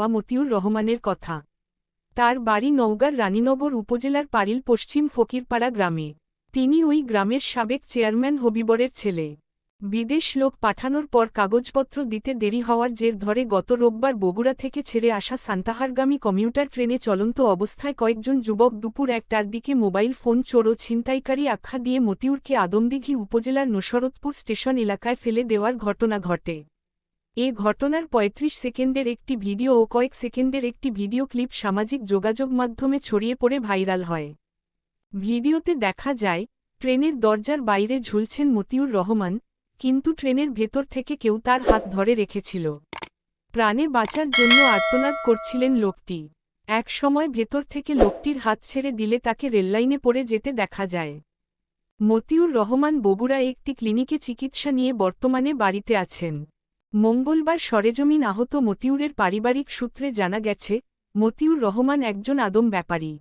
মতিউর রহমানের কথা। তার বাড়ি নওগাঁর রানীনগর উপজেলার পারিল পশ্চিম ফকিরপাড়া গ্রামে। তিনি ওই গ্রামের সাবেক চেয়ারম্যান হবিবরের ছেলে। বিদেশ লোক পাঠানোর পর কাগজপত্র দিতে দেরি হওয়ার জের ধরে গত রোববার বগুড়া থেকে ছেড়ে আসা সান্তাহারগামী কমিউটার ট্রেনে চলন্ত অবস্থায় কয়েকজন যুবক দুপুর ১টার দিকে মোবাইল ফোন চোর ও ছিনতাইকারী আখ্যা দিয়ে মতিউরকে আদমদীঘি উপজেলার নসরতপুর স্টেশন এলাকায় ফেলে দেওয়ার ঘটনা ঘটে। এ ঘটনার ৩৫ সেকেন্ডের একটি ভিডিও ও কয়েক সেকেন্ডের একটি ভিডিও ক্লিপ সামাজিক যোগাযোগ মাধ্যমে ছড়িয়ে পড়ে ভাইরাল হয়। ভিডিওতে দেখা যায়, ট্রেনের দরজার বাইরে ঝুলছেন মতিউর রহমান, কিন্তু ট্রেনের ভেতর থেকে কেউ তার হাত ধরে রেখেছিল। প্রাণে বাঁচার জন্য আর্তনাদ করছিলেন লোকটি। এক সময় ভেতর থেকে লোকটির হাত ছেড়ে দিলে তাকে রেললাইনে পড়ে যেতে দেখা যায়। মতিউর রহমান বগুড়া একটি ক্লিনিকে চিকিৎসা নিয়ে বর্তমানে বাড়িতে আছেন। মঙ্গলবার সরেজমিন আহত মতিউরের পারিবারিক সূত্রে জানা গেছে, মতিউর রহমান একজন আদম ব্যাপারী।